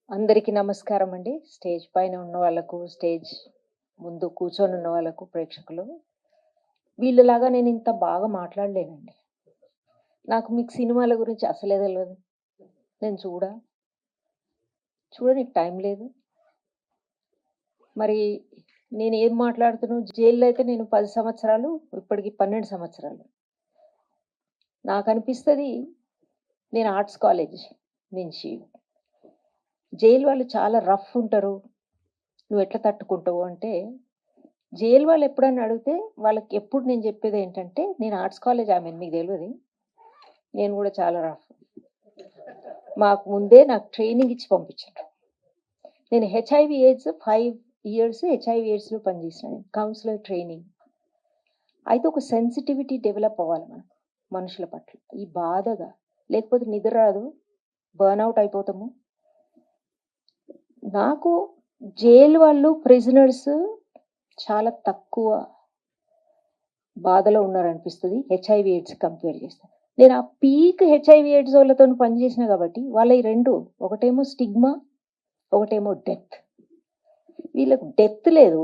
అందరికీ నమస్కారం అండి. స్టేజ్ పైన ఉన్న వాళ్ళకు, స్టేజ్ ముందు కూర్చొని ఉన్న వాళ్ళకు, ప్రేక్షకులు. వీళ్ళలాగా నేను ఇంత బాగా మాట్లాడలేనండి. నాకు మీకు సినిమాల గురించి అసలే తెలవదు. నేను చూడనీకి టైం లేదు. మరి నేను ఏం మాట్లాడుతున్నాను, జైల్‌లో అయితే నేను 10 సంవత్సరాలు, ఇప్పటికి 12 సంవత్సరాలు. నాకనిపిస్తది నేను ఆర్ట్స్ కాలేజ్ నుంచి. జైలు వాళ్ళు చాలా రఫ్ ఉంటారు. నువ్వెట్లా తట్టుకుంటావు అంటే, జైలు వాళ్ళు ఎప్పుడన్నా అడిగితే వాళ్ళకి ఎప్పుడు నేను చెప్పేదేంటంటే, నేను ఆర్ట్స్ కాలేజ్ ఆమెని మీకు తెలవది. నేను గూడా చాలా రఫ్. మాకు ముందే నాకు ట్రైనింగ్ ఇచ్చి పంపించారు. నేను హెచ్ఐవి ఎయిడ్స్ 5 ఇయర్స్ హెచ్ఐవి ఎయిడ్స్‌లో పనిచేసిన నేను. Counsellor training. అయితే ఒక సెన్సిటివిటీ డెవలప్ అవ్వాలి మనకు మనుషుల పట్ల. ఈ బాధగా లేకపోతే నిద్ర రాదు. బర్న్‌ఔట్ అయిపోతాము. నాకు జైలు వాళ్ళు ప్రిజనర్స్ చాలా తక్కువ బాధలో ఉన్నారనిపిస్తది. హెచ్ఐవి ఎయిడ్స్ కంపేర్ చేస్తే. నేను ఆ పీక్ హెచ్ఐవి ఎయిడ్స్ వాళ్ళతోని పనిచేసిన కాబట్టి వాళ్ళయి 2 ఒకటేమో స్టిగ్మా, ఒకటేమో డెత్. వీళ్ళకి డెత్ లేదు.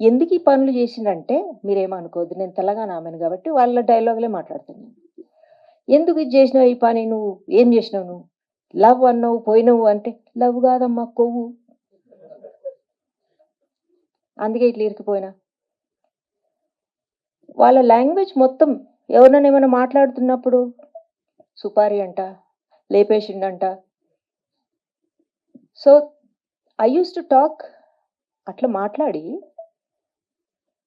ఎందుకు ఈ పనులు చేసిండ్రంటే మీరేమనుకోవద్దు. నేను తెలంగాణ ఆమెను కాబట్టి వాళ్ళ డైలాగులే మాట్లాడుతాను నేను. ఎందుకు ఇది చేసినావు ఈ పని నువ్వు? ఏం చేసినావు నువ్వు? లవ్ అన్నావు, పోయినావు అంటే, లవ్ కాదమ్మా కొవ్వు. అందుకే ఇట్లా ఇరికిపోయినా. వాళ్ళ లాంగ్వేజ్ మొత్తం ఎవరినైనా ఏమైనా మాట్లాడుతున్నప్పుడు సుపారి అంట, లేపేసిండంట. So, I used to talk అట్లా మాట్లాడి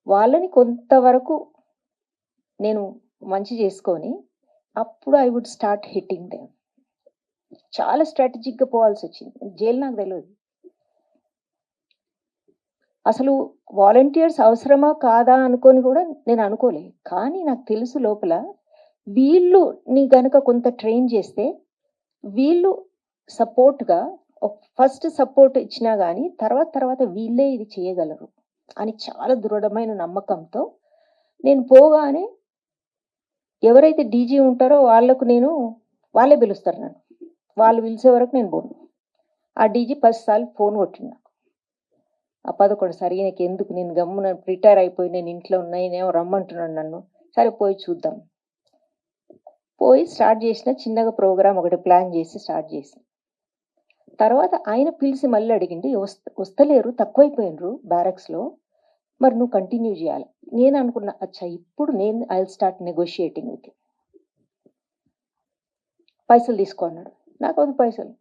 వాళ్ళని కొంతవరకు నేను మంచి చేసుకొని, అప్పుడు I would start hitting them. చాలా స్ట్రాటజిక్‌గా పోవాల్సొచ్చింది. జైలు నాకు తెలవదు. అసలు వాలంటీర్స్ అవసరమా? కాదా? అనుకోని గూడా నేను అనుకోలే. కానీ నాకు తెలుసు లోపల వీళ్ళుని గనక కొంత ట్రైన్ చేస్తే, వీళ్ళు సపోర్ట్‌గా ఫస్ట్ సపోర్ట్ ఇచ్చినా గానీ, తర్వాత వీళ్ళే ఇది చేయగలరు అని చాలా దృఢమైన నమ్మకంతో నేను పోగానే ఎవరైతే డీజీ ఉంటారో వాళ్ళే పిలుస్తారు నన్ను. వాళ్ళు పిలిచే వరకు నేను పోను. ఆ డీజీ 10 సార్లు ఫోన్ కొట్టిండు నాకు. ఆ 11 సారి ఈయనకెందుకు నేను గమ్మున రిటైర్ అయిపోయి నేను ఇంట్లో ఉన్నా, ఈయనేమో రమ్మంటున్నాడు నన్ను. సరే పోయి చూద్దాం. పోయి స్టార్ట్ చేసిన చిన్నగా ప్రోగ్రామ్ ఒకటి ప్లాన్ చేసి స్టార్ట్ చేసిన. తర్వాత ఆయన పిలిచి మళ్ళీ అడిగిండు, వస్తలేరు తక్కువైపోయినరు బ్యారక్స్‌లో. మరి నువ్వు కంటిన్యూ చేయాలి. నేను అనుకున్నా, అచ్చా ఇప్పుడు నేను I will start negotiating with him. పైసలు తీసుకో అన్నాడు. నాకొద్దు పైసలు.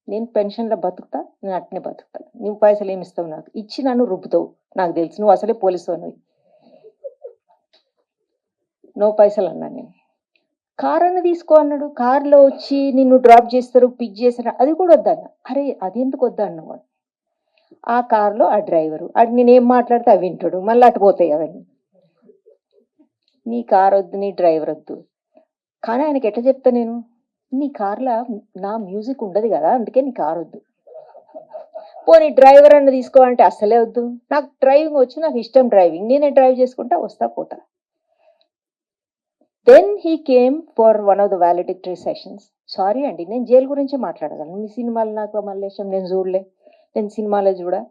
నేను పెన్షన్‌లో బతుకుతా. నేను అట్నే బతుకుతా. నువ్వు పైసలు ఏమిస్తావు నాకు? ఇచ్చి నన్ను రుబ్బుతావు. నాకు తెలుసు. నువ్వు అసలే పోలీసువనివి. నో పైసలు అన్నా నేను. కార్ అన్నా తీసుకో అన్నాడు. కార్‌లో వచ్చి నిన్ను డ్రాప్ చేస్తారు, పిక్ చేస్తారు. అది కూడా వద్దన్నా. అరే అదెందుకు వద్దన్నావు? ఆ కార్‌లో ఆ డ్రైవరు. ఆడు నేనేం మాట్లాడితే అవి వింటాడు. మళ్ళీ అటు పోతాయి అవన్నీ. నీ కారొద్దు, నీ డ్రైవరొద్దు. కానీ ఆయనకి ఎట్లా చెప్తా నేను? నీ కార్‌ల నా మ్యూజిక్ ఉండదు గదా! అందుకే నీ కారొద్దు. పోనీ డ్రైవర్ అన్నా తీసుకో అంటే అస్సలే వద్దు. నాకు డ్రైవింగ్ వచ్చు. నాకు ఇష్టం డ్రైవింగ్. నేనే డ్రైవ్ చేసుకుంటా వస్తా పోతా. Then he came for one of the valedictory sessions. Sorry అండి. నేను జైలు గురించే మాట్లాడగలను. మీ సినిమాలు నాకు మల్లేశం నేను చూడలే. నేను సినిమాలే చూడా.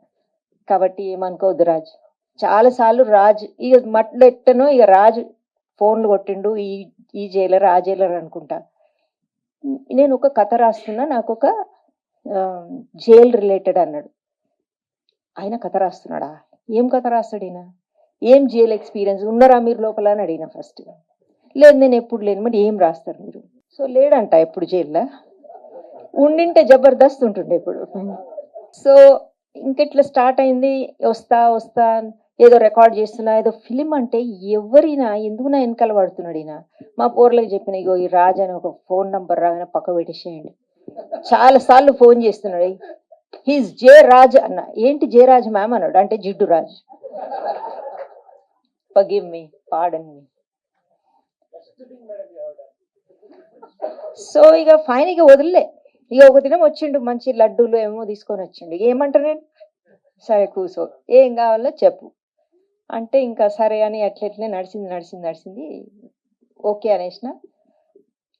కాబట్టి ఏమనుకోవద్దు రాజ్. చాలా సార్లు రాజ్ ఇగ మట్లెట్టనో ఇగ రాజు ఫోన్‌లు కొట్టిండు. ఈ జైలర్, ఆ జైలర్ అనుకుంటా. నేను ఒక కథ రాస్తున్నా. నాకొక జైల్ రిలేటెడ్ అన్నాడు. ఆయన కథ రాస్తున్నాడా? ఏం కథ రాస్తాడీయన? ఏం జైల్ ఎక్స్‌పీరియన్స్ ఉన్నారా మీరు లోపల అని అడిగిన ఫస్ట్. లేదు నేను ఎప్పుడు లేను. మరి ఏం రాస్తారు మీరు? సో లేడంట ఎప్పుడు జైల్‌ల. ఉండింటే జబర్దస్త్ ఉంటుండే ఇప్పుడు. సో ఇంకిట్లా స్టార్ట్ అయింది. వస్తా ఏదో రికార్డ్ చేస్తున్నా. ఏదో ఫిల్మ్ అంటే ఎవరైనా ఎందుకు నా వెనకాల పడుతున్నాడు ఈయన. మా పోరలకు చెప్పిన ఇగో ఈ రాజ్ అని ఒక ఫోన్ నంబర్ రాగానే పక్కకు పెట్టేసేయండి. చాలా సార్లు ఫోన్ చేస్తున్నాడు. హీస్ జే రాజ్ అన్న. ఏంటి జే రాజ్ మ్యామ్ అన్నాడు. అంటే జిడ్డు రాజ్. ఫర్గివ్ మీ, పార్డన్ మీ. సో ఇక ఫైన్ ఇక వదిలే. ఇక ఒక దినం వచ్చిండు మంచి లడ్డూలు ఏమో తీసుకొని వచ్చిండు. ఏమంటారు నేను? సరే కూసో, ఏం కావాలో చెప్పు అంటే ఇంకా సరే అని అట్లెట్లే నడిచింది. ఓకే అనేసిన.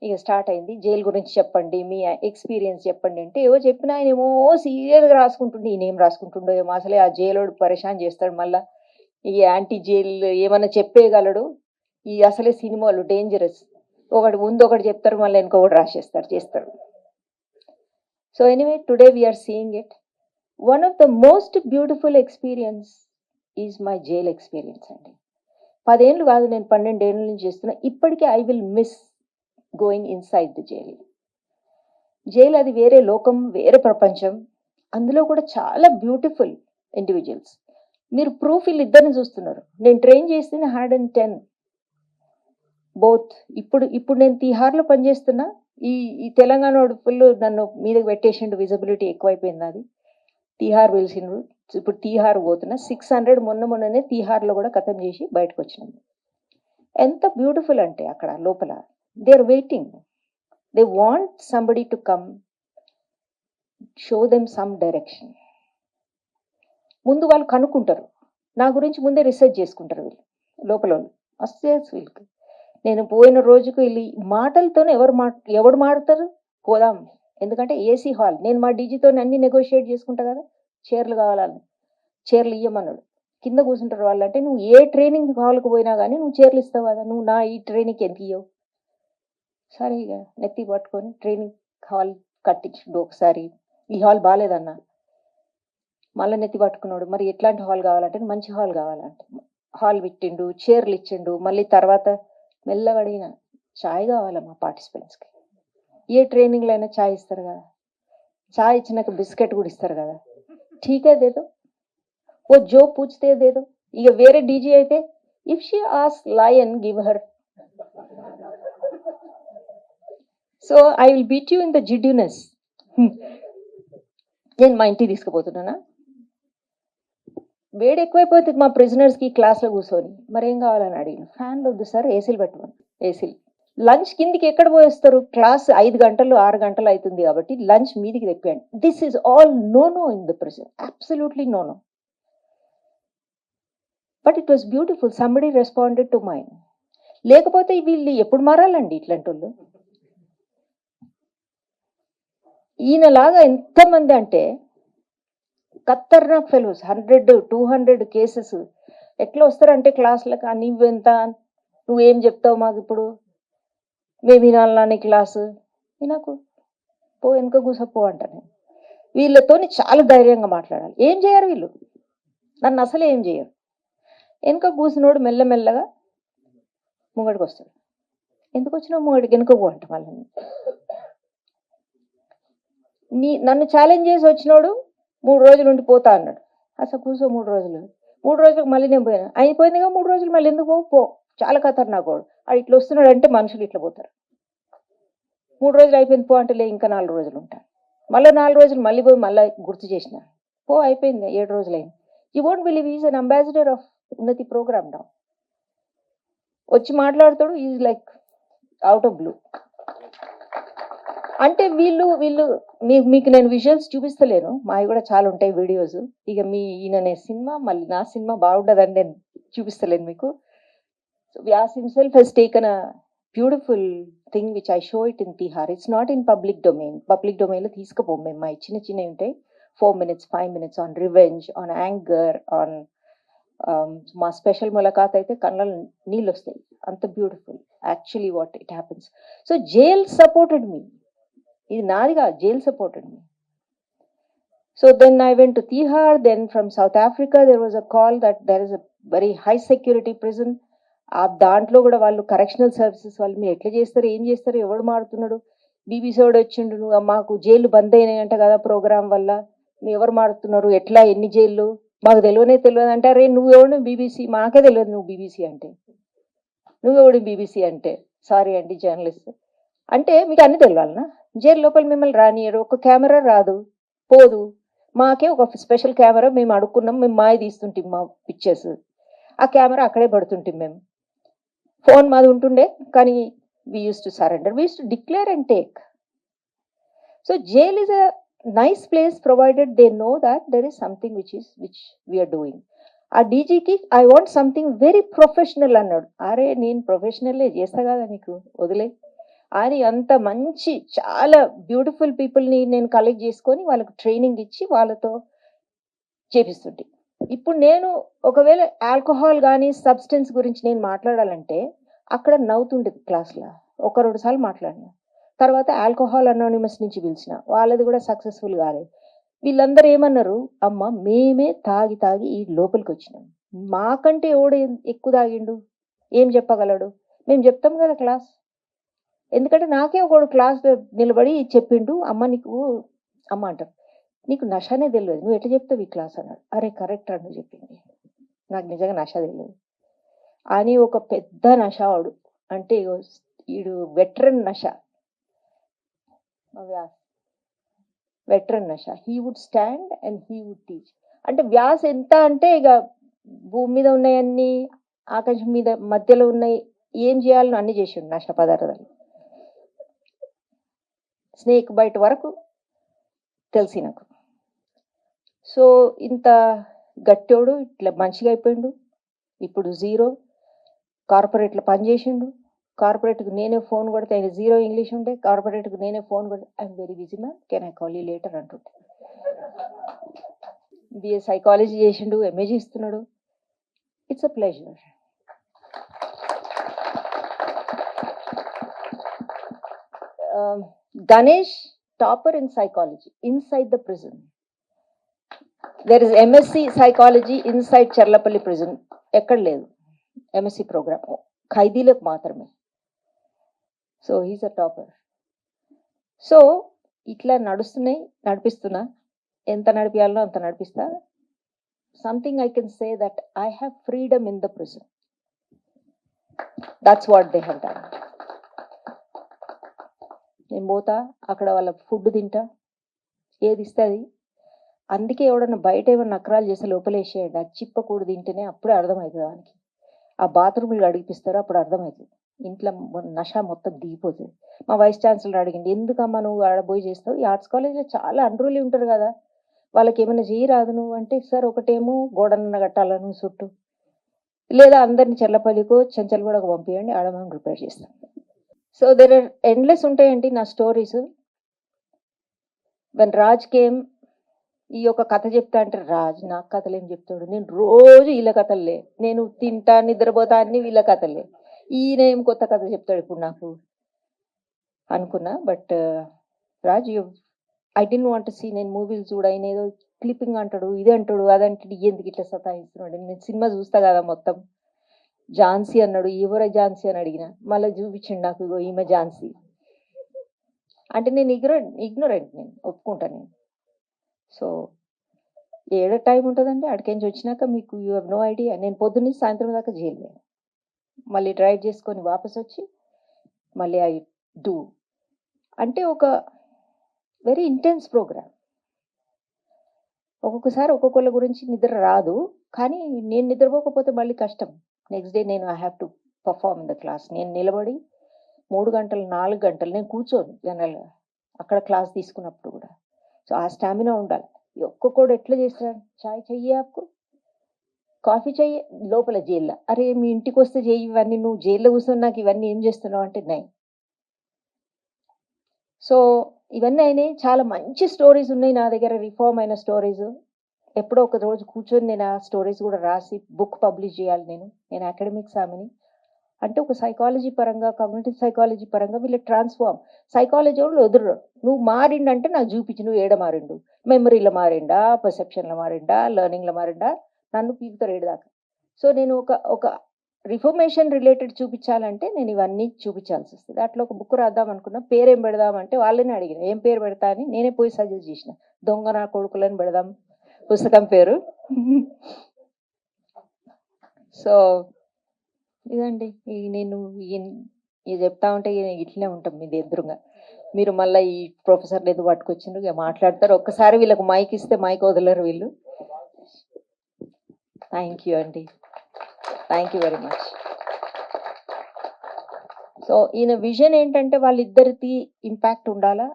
ఇక స్టార్ట్ అయింది. జైలు గురించి చెప్పండి, మీ ఎక్స్‌పీరియన్స్ చెప్పండి అంటే, ఏవో చెప్పిన ఆయనేమో సీరియస్‌గా రాసుకుంటుండు. ఈయనేం రాసుకుంటుండో ఏమో, అసలే ఆ జైలోడు పరేషాన్ చేస్తాడు మళ్ళా. ఈ యాంటీ జైల్ ఏమన్నా చెప్పేయగలడు. ఈ అసలే సినిమాలు డేంజరస్. ఒకటి ముందు ఒకటి చెప్తారు, మళ్ళీ ఇంకొకటి రాసేస్తారు, చేస్తాడు. So anyway today we are seeing it. One of the most beautiful experience is my jail experience అండి. 10 ఏళ్ళు కాదు, నేను 12 ఏళ్ల నుంచి చేస్తున్నా. ఇప్పటికీ I will miss going inside the jail. Jail అది వేరే లోకం, వేరే ప్రపంచం. అందులో కూడా చాలా బ్యూటిఫుల్ ఇండివిజువల్స్. మీరు ప్రూఫ్ వీళ్ళిద్దరిని చూస్తున్నారు. నేను ట్రైన్ చేసింది 110 బోత్. ఇప్పుడు నేను తిహార్‌లో పనిచేస్తున్నా. ఈ ఈ తెలంగాణోడు ఫుల్ నన్ను మీదకి పెట్టేసిండు, విజిబిలిటీ ఎక్కువైపోయింది నాది. తిహార్ పిలిచిండ్రు. ఇప్పుడు తిహార్ పోతున్నా. 600 మొన్ననే తిహార్‌లో కూడా ఖతం చేసి బయటకొచ్చినాం. ఎంత బ్యూటిఫుల్ అంటే అక్కడ లోపల they are waiting. They want somebody to come show them some direction. ముందు వాళ్ళు కనుక్కుంటారు. నా గురించి ముందే రీసెర్చ్ చేసుకుంటారు వీళ్ళు లోపలోళ్ళు. మస్తు తెలుసు వీళ్ళకి. నేను పోయిన రోజుకు వీళ్ళు మాటలతోనే ఎవడు మాడతారు? పోదాం. ఎందుకంటే ఏసీ హాల్. నేను మా డీజీతో అన్ని నెగోషియేట్ చేసుకుంటా కదా. చైర్లు కావాలని. చైర్లు ఇయ్యమన్నాడు. కింద కూర్చుంటారు వాళ్ళు. అంటే నువ్వు ఏ ట్రైనింగ్ హాల్కి పోయినా కానీ నువ్వు చైర్లు ఇస్తావు కదా, నువ్వు నా ఈ ట్రైనింగ్కి ఎంత ఇయ్యవు? సరే ఇక నెత్తి పట్టుకొని ట్రైనింగ్ హాల్ కట్టించుడు ఒకసారి. ఈ హాల్ బాగాలేదన్నా. మళ్ళీ నెత్తి పట్టుకున్నాడు. మరి ఎట్లాంటి హాల్ కావాలంటే, మంచి హాల్ కావాలంటే హాల్ పెట్టిండు, చైర్లు ఇచ్చిండు. మళ్ళీ తర్వాత మెల్లగా అడిగిన, చాయ్ కావాలా మా పార్టిసిపెంట్స్కి? ఏ ట్రైనింగ్లో అయినా చాయ్ ఇస్తారు కదా. చాయ్ ఇచ్చినాక బిస్కెట్ కూడా ఇస్తారు కదా. ఠీకే దేదో, ఓ జో పూछते దేదో. ఇక వేరే డీజీ అయితే, if she as lion give her. So I will beat you in the జిడ్యూనెస్. నేను మా ఇంటికి తీసుకుపోతున్నానా? వేడి ఎక్కువైపోతుంది మా ప్రిజనర్స్కి క్లాస్లో కూర్చొని. మరేం కావాలని అడిగిన. ఫ్యాన్లు వద్దు సార్, ఏసీలు పెట్టమని. ఏసీలు. లంచ్ కిందికి ఎక్కడ పోయేస్తారు? క్లాస్ 5 గంటలు 6 గంటలు అవుతుంది కాబట్టి లంచ్ మీదికి తెప్పాను. This is all no in the prison. Absolutely no. But it was beautiful. Somebody responded to mind. లేకపోతే వీళ్ళు ఎప్పుడు మారాలండి ఇట్లాంటి వాళ్ళు? ఈయనలాగా ఎంతమంది అంటే ఖతర్నాక్ ఫెలోస్, 100-200 కేసెస్ ఎట్లా వస్తారంటే క్లాసులకు, నువ్వెంత, నువ్వేం చెప్తావు మాకు ఇప్పుడు, మేము వినాలన్నా నీ క్లాసు? వినకు, పో వెనుక కూసపో అంటాను. వీళ్ళతోని చాలా ధైర్యంగా మాట్లాడాలి. ఏం చేయరు వీళ్ళు, నన్ను అసలు ఏం చేయరు. వెనుక కూసినోడు మెల్లమెల్లగా ముంగడికి వస్తాడు. ఎందుకు వచ్చినావు ముంగడికి? వెనుక పో అంట. మళ్ళీ నన్ను ఛాలెంజ్ చేసి వచ్చినోడు 3 రోజులు ఉండి పోతా అన్నాడు. అసలు కూర్చో 3 రోజులు. 3 రోజులకు మళ్ళీ నేను పోయాను. అయిపోయిందిగా 3 రోజులు, మళ్ళీ ఎందుకు పో? చాలా ఖతర్నాక్ వాడు. అది ఇట్లా వస్తున్నాడు అంటే మనుషులు ఇట్లా పోతారు. 3 రోజులు అయిపోయింది పో అంటే, లే ఇంకా 4 రోజులు ఉంటాను. మళ్ళీ 4 రోజులు మళ్ళీ పోయి మళ్ళీ గుర్తు చేసిన. పో అయిపోయింది, 7 రోజులైంది. You won't believe, is an ambassador of Unnati programme now. వచ్చి మాట్లాడతాడు, is like out of blue. అంటే వీళ్ళు మీకు నేను విజువల్స్ చూపిస్తలేను, మావి కూడా చాలా ఉంటాయి వీడియోస్. ఇక ఈయననే సినిమా, మళ్ళీ నా సినిమా బాగుండదని నేను చూపిస్తలేను మీకు. Vyas himself he's taken a beautiful thing which I show it in Tihar. It's not in public domain. Public డొమైన్లో తీసుకుపోం మేము. మా చిన్నవి ఉంటాయి, 4 minutes 5 minutes on revenge, on anger, on మా స్పెషల్ ములాఖాత్ అయితే కళ్ళలో నీళ్ళు వస్తాయి. అంత beautiful actually what it happens. So jail supported me. ఇది నాది కాదు, jail supported me. So then I went to Tihar. Then from South Africa there was a call that there is a very high security prison. ఆ దాంట్లో కూడా వాళ్ళు correctional services వాళ్ళు, మీరు ఎట్లా చేస్తారు, ఏం చేస్తారు, ఎవడు మారుతున్నాడు? బీబీసీ వాడు వచ్చిండు, నువ్వు మాకు జైలు బంద్ అయినాయంట కదా ప్రోగ్రామ్ వల్ల, మీరు ఎవరు మారుతున్నారు, ఎట్లా, ఎన్ని జైళ్ళు మాకు తెలియదు అంటే, అరే నువ్వెవడు బీబీసీ, మాకే తెలియదు నువ్వు బీబీసీ అంటే, నువ్వెవడు బీబీసీ అంటే, సారీ అండి జర్నలిస్ట్ అంటే మీకు అన్ని తెలియాలనా? జైలు లోపల మిమ్మల్ని రానియరు, ఒక కెమెరా రాదు పోదు. మాకే ఒక స్పెషల్ కెమెరా మేము అడుక్కున్నాం, మేము మాయ తీస్తుంటాం మా పిక్చర్స్. ఆ కెమెరా అక్కడే పడుతుంటాం మేము. ఫోన్ మాది ఉంటుండే కానీ we use to surrender, we use to declare and take. So jail is a nice place provided they know that there is something which we are doing. ఆ డీజీకి I want something very professional అన్నాడు. అరే నేను ప్రొఫెషనల్లే చేస్తా కదా, నీకు వదిలే. అని అంత మంచి చాలా బ్యూటిఫుల్ పీపుల్ని నేను కలెక్ట్ చేసుకొని వాళ్ళకి ట్రైనింగ్ ఇచ్చి వాళ్ళతో చేపిస్తుంటే, ఇప్పుడు నేను ఒకవేళ ఆల్కహాల్ కానీ సబ్స్టెన్స్ గురించి నేను మాట్లాడాలంటే అక్కడ నవ్వుతుండేది క్లాస్లో. ఒక 2 సార్లు మాట్లాడినా. తర్వాత ఆల్కహాల్ అనానిమస్ నుంచి పిలిచిన వాళ్ళది కూడా సక్సెస్ఫుల్ కాలేదు. వీళ్ళందరూ ఏమన్నారు, అమ్మ మేమే తాగి తాగి ఈ లోపలికి వచ్చినాం, మాకంటే ఎవడు ఎక్కువ తాగిండు, ఏం చెప్పగలడు, మేము చెప్తాం కదా క్లాస్. ఎందుకంటే నాకే ఒకడు క్లాస్ నిలబడి చెప్పిండు, అమ్మ నీకు అమ్మ అంటారు, నీకు నషనే తెలియదు, నువ్వు ఎట్లా చెప్తావు ఈ క్లాస్ అన్నాడు. అరే కరెక్ట్ అని చెప్పింది, నాకు నిజంగా నష తెలియదు అని. ఒక పెద్ద నషవాడు అంటే వీడు వెటరన్ నష, వెటరన్ నష. He would stand and he would teach. అంటే వ్యాస్ ఎంత అంటే ఇక భూమి మీద ఉన్నాయన్నీ ఆకాశం మీద మధ్యలో ఉన్నాయి, ఏం చేయాలని అన్ని చేసిండు నష్ట పదార్థాలు. స్నేక్ బయట వరకు తెలిసి నాకు. సో ఇంత గట్టోడు ఇట్లా మంచిగా అయిపోయిండు. ఇప్పుడు జీరో కార్పొరేట్లో పనిచేసిండు. కార్పొరేట్కి నేనే ఫోన్ కొడితే ఆయన జీరో ఇంగ్లీష్ ఉండే, కార్పొరేట్కి నేనే ఫోన్ కొడితే I'm very busy ma'am, can I call you later అంటుండే. బిఏ సైకాలజీ చేసిండు, ఎంఏ చేస్తున్నాడు. It's a pleasure. Ganesh, topper in psychology, inside the prison. There is MSc psychology inside Cherlapalli prison. ఎక్కడ లేదు MSc program, ఖైదీలకు మాత్రమే. So he's a topper. So ఇట్లా నడిపిస్తున్నా, ఎంత నడిపియాలో అంత నడిపిస్తా. Something I can say that I have freedom in the prison. That's what they have done. నేను పోతా అక్కడ వాళ్ళ ఫుడ్ తింటా, ఏది ఇస్తే అది. అందుకే ఎవడన్నా బయట ఏమన్నా నకరాలు చేస్తే లోపలేసేయండి, అది చిప్పకూడు తింటేనే అప్పుడే అర్థమవుతుంది దానికి. ఆ బాత్రూమ్లు అడిగిపిస్తారో అప్పుడు అర్థమవుతుంది, ఇంట్లో నష మొత్తం దిగిపోతుంది. మా వైస్ ఛాన్సలర్ అడిగింది, ఎందుకమ్మా నువ్వు ఆడబోయి చేస్తావు, ఈ ఆర్ట్స్ కాలేజ్లో చాలా అన్రూలీ ఉంటారు కదా, వాళ్ళకి ఏమైనా చేయరాదు నువ్వు అంటే, సార్ ఒకటేమో గోడన్న కట్టాలను చుట్టూ, లేదా అందరిని చెర్లపల్లికో చెంచల్గూడకు పంపించండి, ఆడ మనం ప్రిపేర్ చేస్తాం. సో దెర్ ఆర్ ఎండ్లెస్ ఉంటాయండి నా స్టోరీస్. వెన్ రాజ్ కేమ్, ఈ యొక్క కథ చెప్తా అంటే, రాజ్ నాకు కథలు ఏం చెప్తాడు, నేను రోజు వీళ్ళ కథలే, నేను తింటా నిద్రపోతా అన్ని వీళ్ళ కథలే, ఈయన ఏం కొత్త కథ చెప్తాడు ఇప్పుడు నాకు అనుకున్నా. But Raj I don't want to see, నేను మూవీలు చూడ, ఆయన ఏదో క్లిప్పింగ్ అంటాడు, ఇది అంటాడు, అదంటాడు, ఎందుకు ఇట్లా సతాయిస్తున్నాడు, నేను సినిమా చూస్తా కదా మొత్తం. ఝాన్సీ అన్నాడు, ఎవరో ఝాన్సీ అని అడిగిన, మళ్ళీ చూపించండి నాకు, ఇగో ఈమె ఝాన్సీ అంటే. నేను ఇగ్నోరెంట్, నేను ఒప్పుకుంటా నేను. సో ఏడ టైం ఉంటుందండి అడికెంచి వచ్చినాక, మీకు యూ హ్యావ్ నో ఐడియా. నేను పొద్దున్నీ సాయంత్రం దాకా జైలు, మళ్ళీ డ్రైవ్ చేసుకొని వాపస్ వచ్చి మళ్ళీ ఐ డూ అంటే ఒక వెరీ ఇంటెన్స్ ప్రోగ్రామ్. ఒక్కొక్కసారి ఒక్కొక్కళ్ళ గురించి నిద్ర రాదు, కానీ నేను నిద్రపోకపోతే మళ్ళీ కష్టం. నెక్స్ట్ డే నేను I have to perform in the class. నేను నిలబడి 3 గంటలు 4 గంటలు నేను కూర్చోను జనరల్గా అక్కడ క్లాస్ తీసుకున్నప్పుడు కూడా. సో ఆ స్టామినా ఉండాలి. ఒక్కొక్కడు ఎట్లా చేస్తాడు, చాయ్ చెయ్యి ఆకు, కాఫీ చెయ్యి, లోపల జైల్లో, అరే మీ ఇంటికి వస్తే చెయ్యి ఇవన్నీ, నువ్వు జైల్లో కూర్చొని నాకు ఇవన్నీ ఏం చేస్తున్నావు అంటే నై. సో ఇవన్నీ అయినాయి. చాలా మంచి స్టోరీస్ ఉన్నాయి నా దగ్గర, రిఫార్మ్ అయిన స్టోరీస్. ఎప్పుడో ఒక రోజు కూర్చొని నేను ఆ స్టోరీస్ కూడా రాసి బుక్ పబ్లిష్ చేయాలి. నేను అకాడమిక్స్ ఆమెని అంటే ఒక సైకాలజీ పరంగా, కమ్యూనిటీ సైకాలజీ పరంగా వీళ్ళు ట్రాన్స్ఫార్మ్. సైకాలజీ వాళ్ళు వదలరు, నువ్వు మారిండంటే నాకు చూపించు, నువ్వు ఏడ మారిండు, మెమరీలో మారిండా, పర్సెప్షన్లో మారిండా, లెర్నింగ్లో మారిండా, నన్ను పీకుతారు ఏడుదాకా. సో నేను ఒక రిఫర్మేషన్ రిలేటెడ్ చూపించాలంటే నేను ఇవన్నీ చూపించాల్సి వస్తుంది. అట్లా ఒక బుక్ రాద్దాం అనుకున్నా, పేరేం పెడదామంటే వాళ్ళని అడిగిన ఏం పేరు పెడతా అని, నేనే పోయి సజెస్ట్ చేసిన, దొంగ నా కొడుకులని పెడదాం పుస్తకం పేరు. సో ఇదండి, నేను ఇది చెప్తా ఉంటే ఇట్లనే ఉంటాం మీది ఎదురుగా. మీరు మళ్ళీ ఈ ప్రొఫెసర్లు ఎందుకు పట్టుకొచ్చిండ్రు, ఇక మాట్లాడతారు. ఒక్కసారి వీళ్ళకి మైక్ ఇస్తే మైక్ వదలరు వీళ్ళు. థ్యాంక్ యూ అండి, thank you very much. So ఈయన విజన్ ఏంటంటే వాళ్ళిద్దరికి ఇంపాక్ట్ ఉండాలా.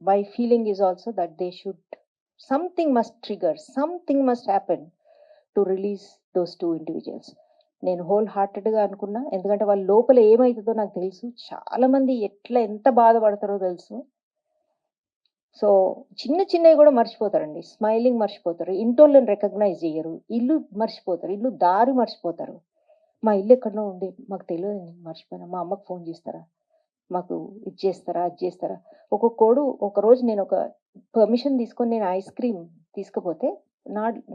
My feeling is also that they should, something must trigger, something must happen to release those 2 individuals. నేను హోల్ హార్టెడ్‌గా అనుకున్నా. ఎందుకంటే వాళ్ళ లోపల ఏమైతదో నాకు తెలుసు. చాలామంది ఎంత బాధపడతారో తెలుసు. సో, చిన్నయి గూడా మర్చిపోతారండి. స్మైలింగ్ మర్చిపోతారు. ఇంటోళ్ళని రికగ్నైజ్ జెయ్యరు. ఇల్లు మర్చిపోతారు. ఇల్లు దారి మర్చిపోతారు. మా ఇల్లెక్కడనో ఉంది. మాకు తెలవదండి. మర్చిపోయినా. మా అమ్మకి ఫోను జేస్తారా? మాకు ఇది చేస్తారా? అది చేస్తారా? ఒక్కొక్కోడు ఒకరోజు నేనొక పర్మిషన్ తీసుకొని నేను ఐస్ క్రీమ్ తీసుకపోతే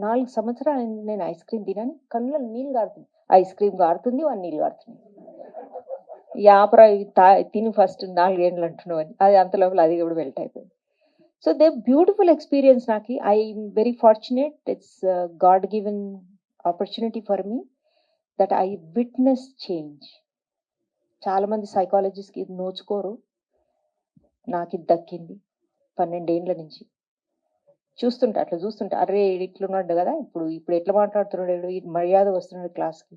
4 సంవత్సరాలయింది నేను ఐస్ క్రీమ్ తినని. కళ్ళలో నీళ్ళు గారుతున్నాయి. Ice cream గారుతుంది. వాడు నీళ్ళు గారుతున్నాయి. యాపరా ఇవి తిను ఫస్ట్ 4 ఏండ్లు అంటున్నావని. అది అంత లోపల అది గూడా మెల్ట్ అయిపోయింది. సో, దే బ్యూటిఫుల్ ఎక్స్‌పీరియన్స్ నాకి. I'm very fortunate. It's God given opportunity for me that I witness change. చాలా మంది సైకాలజిస్ట్‌కి ఇది నోచుకోరు. నాకిది దక్కింది. 12 ఏండ్ల నుంచి. అట్లా చూస్తుంటా. అర్రే! ఈడు ఇట్లున్నాడు గదా! ఇప్పుడు ఎట్లా మాట్లాడుతున్నాడు ఈడు, మర్యాదగా వస్తున్నాడు క్లాస్‌కి.